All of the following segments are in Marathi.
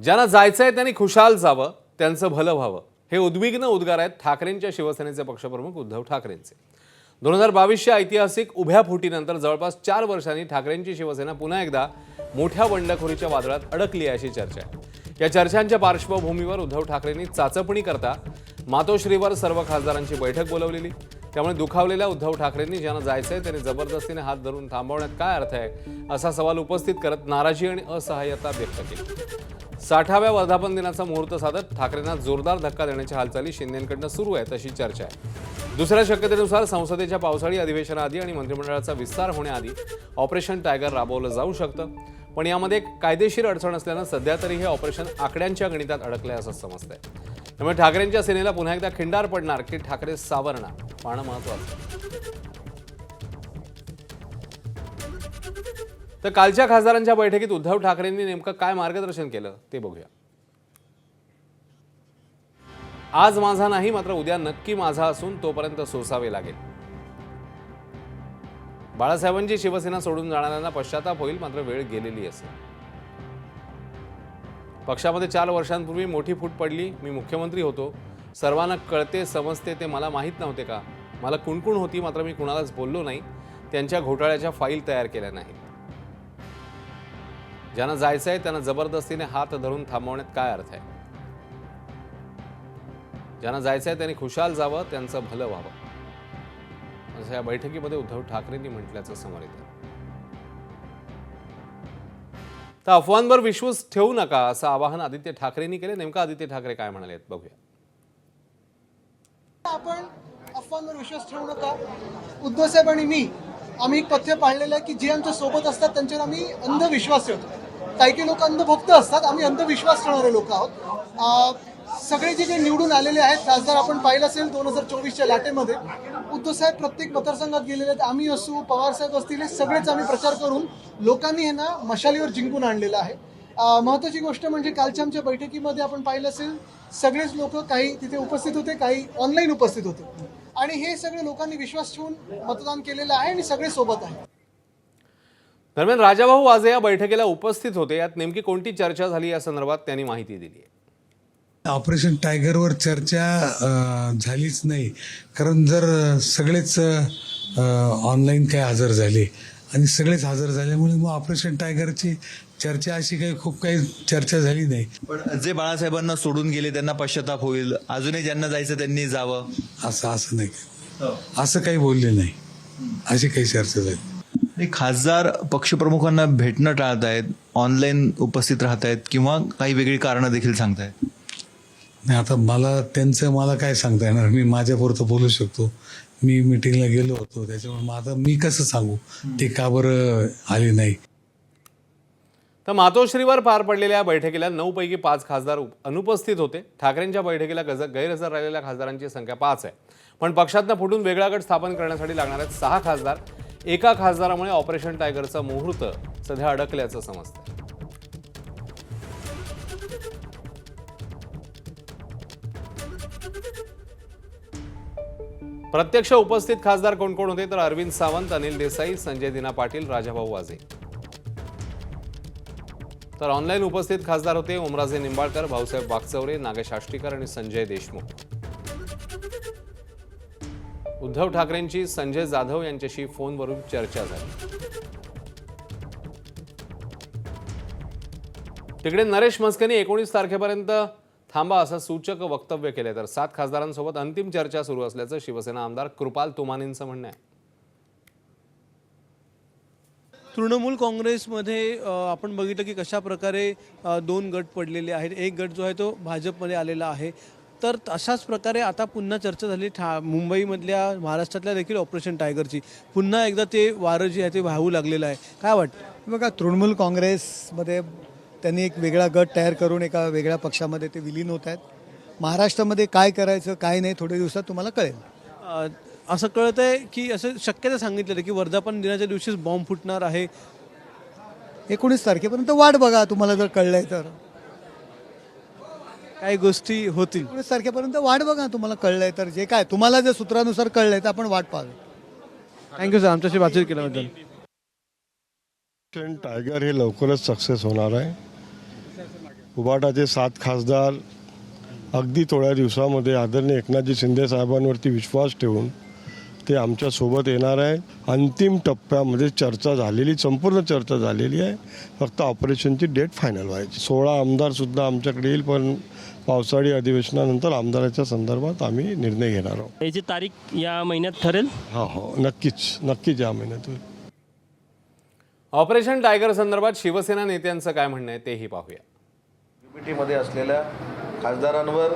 ज्यांना जायचंय त्यांनी खुशाल जावं, त्यांचं भलं व्हावं, हे उद्विग्न उद्गार आहेत ठाकरेंच्या शिवसेनेचे पक्षप्रमुख उद्धव ठाकरेंचे। 2022च्या ऐतिहासिक उभ्या फुटीनंतर जवळपास 4 वर्षांनी ठाकरेंची शिवसेना पुन्हा एकदा मोठ्या बंडखोरीच्या वादळात अडकली अशी चर्चा आहे। या चर्चांच्या पार्श्वभूमीवर उद्धव ठाकरेंनी चाचपणी करता मातोश्रीवर सर्व खासदारांची बैठक बोलावलेली। त्यामुळे दुखावलेल्या उद्धव ठाकरेंनी ज्यांना जायचंय त्यांनी जबरदस्तीने हात धरून थांबवण्यात काय अर्थ आहे असा सवाल उपस्थित करत नाराजी आणि असहाय्यता व्यक्त केली। 60व्या वर्धापन दिनाचा मुहूर्त साधत ठाकरेंना जोरदार धक्का देण्याच्या हालचाली शिंदेंकडून सुरू आहेत अशी चर्चा आहे। दुसऱ्या शक्यतेनुसार संसदेच्या पावसाळी अधिवेशनाआधी आणि मंत्रिमंडळाचा विस्तार होण्याआधी ऑपरेशन टायगर राबवलं जाऊ शकतं, पण यामध्ये कायदेशीर अडचण असल्यानं सध्या तरी हे ऑपरेशन आकड्यांच्या गणितात अडकलंय असं समजतंय। त्यामुळे ठाकरेंच्या सेनेला पुन्हा एकदा खिंडार पडणार की ठाकरे सावरणार पाहणं महत्त्वाचं। तर कालच्या खासदारांच्या बैठकीत उद्धव ठाकरेंनी नेमकं काय मार्गदर्शन केलं ते बघूया। आज माझा नाही, मात्र उद्या नक्की माझा असून तोपर्यंत सोसावे लागेल। बाळासाहेबांची शिवसेना सोडून जाणाऱ्यांना पश्चाताप होईल, मात्र वेळ गेलेली असेल। पक्षामध्ये 4 वर्षांपूर्वी मोठी फूट पडली, मी मुख्यमंत्री होतो, सर्वांना कळते समजते ते मला माहीत नव्हते का? मला कुणकुण होती, मात्र मी कुणालाच बोललो नाही, त्यांच्या घोटाळ्याच्या फाईल तयार केल्या नाहीत। ज्यांना जायचंय त्यांना जबरदस्तीने हात धरून थांबवण्यात काय अर्थ आहे? ज्यांना जायचंय त्यांनी खुशाल जावं, त्यांचं भलं व्हावं असं या बैठकीमध्ये उद्धव ठाकरेंनी म्हटल्याचं समोर येतं। तर अफवांवर विश्वास ठेवू नका असं आवाहन आदित्य ठाकरेंनी केले। नेमका आदित्य ठाकरे काय म्हणाले बघूया। आपण अफवांवर विश्वास ठेवू नका। उद्धव साहेब आणि मी आम्ही एक पथ्य पाळलेलं आहे की जे आमच्या सोबत असतात त्यांच्यावर आम्ही अंधविश्वास ठेवतो। काही लोक अंधभक्त असतात, आम्ही अंधविश्वास ठेवणारे लोक आहोत। सगळे जे काही निवडून आलेले आहेत खासदार आपण पाहिलं असेल 2024च्या लाटेमध्ये उद्धव साहेब प्रत्येक मतदारसंघात गेलेले आहेत। आम्ही असू, पवार साहेब असतील, हे सगळेच आम्ही प्रचार करून लोकांनी हे ना मशालीवर जिंकून आणलेलं आहे। महत्त्वाची गोष्ट म्हणजे कालच्या आमच्या बैठकीमध्ये आपण पाहिलं असेल सगळेच लोक, काही तिथे उपस्थित होते, काही ऑनलाईन उपस्थित होते आणि हे सगळे लोकांनी विश्वास ठेवून मतदान केलेलं आहे आणि सगळे सोबत आहेत। दरम्यान राजाभाऊ वाजे या बैठकीला उपस्थित होते, यात नेमकी कोणती चर्चा झाली या संदर्भात त्यांनी माहिती दिली आहे। ऑपरेशन टायगरवर चर्चा झालीच नाही, कारण जर सगळेच ऑनलाईन काय हजर झाले आणि सगळेच हजर झाल्यामुळे मग ऑपरेशन टायगरची चर्चा अशी काही खूप काही चर्चा झाली नाही। पण जे बाळासाहेबांना सोडून गेले त्यांना पश्चाताप होईल, अजूनही ज्यांना जायचं त्यांनी जावं असं नाही, असं काही बोलले नाही, अशी काही चर्चा झाली। खासदार पक्षप्रमुखांना भेटणं टाळत आहेत, ऑनलाईन उपस्थित राहत आहेत किंवा काही वेगळी कारणं देखील सांगतायत। नाही, आता मला काय सांगता येणार? मी माझ्यापुरतं बोलू शकतो। मी मिटिंगला गेलो होतो, त्याच्यामुळे आता मी कसं सांगू ते का बरं आले नाही। तर मातोश्रीवर पार पडलेल्या बैठकीला 9 पैकी 5 खासदार अनुपस्थित होते। ठाकरेंच्या बैठकीला गैरहजर राहिलेल्या खासदारांची संख्या 5 आहे, पण पक्षातनं फुटून वेगळा गट स्थापन करण्यासाठी लागणार आहेत 6 खासदार। एका खासदारामुळे ऑपरेशन टायगरचा मुहूर्त सध्या अडकल्याचं समजतं। प्रत्यक्ष उपस्थित खासदार कोण कोण होते तर अरविंद सावंत, अनिल देसाई, संजय दिना पाटील, राजाभाऊ वाजे। तर ऑनलाईन उपस्थित खासदार होते ओमराजे निंबाळकर, भाऊसाहेब वागचौरे, नागेश आष्टीकर आणि संजय देशमुख। उद्धव ठाकरेंची संजय जाधव यांच्याशी फोनवरून चर्चा झाली। तिकडे नरेश म्हस्केने 19 तारखेपर्यंत थांबा असं सूचक वक्तव्य केले, तर 7 खासदारांसोबत अंतिम चर्चा सुरू असल्याचं शिवसेना आमदार कृपाल तुमानींचं म्हणणं आहे। तृणमूल काँग्रेसमध्ये आपण बघितलं की कशा प्रकारे 2 गट पडलेले आहेत। एक गट जो आहे तो भाजपमध्ये आलेला आहे, तर अशाच प्रकारे आता पुन्हा चर्चा झाली मुंबईमधल्या, महाराष्ट्रातल्या देखील ऑपरेशन टायगरची। पुन्हा एकदा ते वारं जे आहे ते वाहू लागलेलं आहे। काय वाटतं? बघा, तृणमूल काँग्रेसमध्ये त्यांनी एक वेगळा गट तयार करून एका वेगळ्या पक्षामध्ये ते विलीन होत आहेत। महाराष्ट्रामध्ये काय करायचं काय नाही थोड्या दिवसात तुम्हाला कळेल। असं कळत आहे की असं शक्यता सांगितलेलं की वर्धापन दिनाच्या दिवशीच बॉम्ब फुटणार आहे। 19 तारखेपर्यंत वाट बघा, तुम्हाला जर कळलंय तर काही गोष्टी होतील। 19 तारखेपर्यंत वाट बघा, तुम्हाला कळलंय तर जे काय तुम्हाला जर सूत्रानुसार कळलंय तर आपण वाट पाहू। थँक्यू सर, आमच्याशी बातचीत केल्याबद्दल। टायगर हे लवकरच सक्सेस होणार आहे। उभाटाचे 7 खासदार अगदी थोड्या दिवसामध्ये आदरणीय एकनाथजी शिंदे साहेबांवरती विश्वास ठेवून ते आमच्यासोबत येणार आहे. अंतिम टप्प्यामध्ये चर्चा झालेली, संपूर्ण चर्चा झालेली आहे. फक्त ऑपरेशनची डेट फायनल व्हायची. 16 आमदारसुद्धा आमच्याकडे येईल, पण पावसाळी अधिवेशनानंतर आमदाराच्या संदर्भात आम्ही निर्णय घेणार आहोत. याची तारीख या महिन्यात ठरेल. हो नक्कीच या महिन्यात होईल. ऑपरेशन टायगर संदर्भात शिवसेना नेत्यांचं काय म्हणणं आहे तेही पाहूया. मध्ये असलेल्या खासदारांवर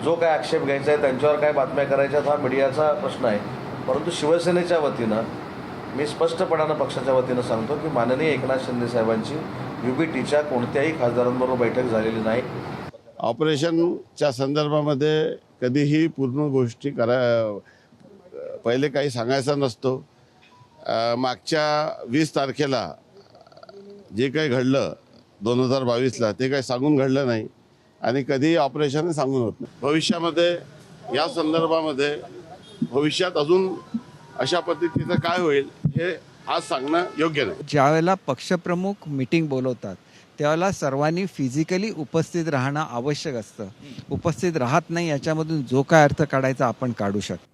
जो काय आक्षेप घ्यायचा आहे, त्यांच्यावर काय बातम्या करायच्यात, हा मीडियाचा प्रश्न आहे. परंतु शिवसेनेच्या वतीनं मी स्पष्टपणानं पक्षाच्या वतीनं सांगतो की माननीय एकनाथ शिंदे साहेबांची UBTच्या कोणत्याही खासदारांबरोबर बैठक झालेली नाही. ऑपरेशनच्या संदर्भामध्ये कधीही पूर्ण गोष्टी पहिले काही सांगायचा नसतो. मागच्या 20 तारखेला जे काही घडलं 2022ला ते काही सांगून घडलं नाही आणि कधीही ऑपरेशन सांगून होत नाही. भविष्यामध्ये या संदर्भामध्ये भविष्यात अजून अशा पद्धतीचं काय होईल हे आज सांगणं योग्य नाही. ज्यावेळेला पक्षप्रमुख मीटिंग बोलवतात त्यावेळेला सर्वांनी फिजिकली उपस्थित राहणं आवश्यक असतं. उपस्थित राहत नाही याच्यामधून जो काय अर्थ काढायचा आपण काढू शकतो.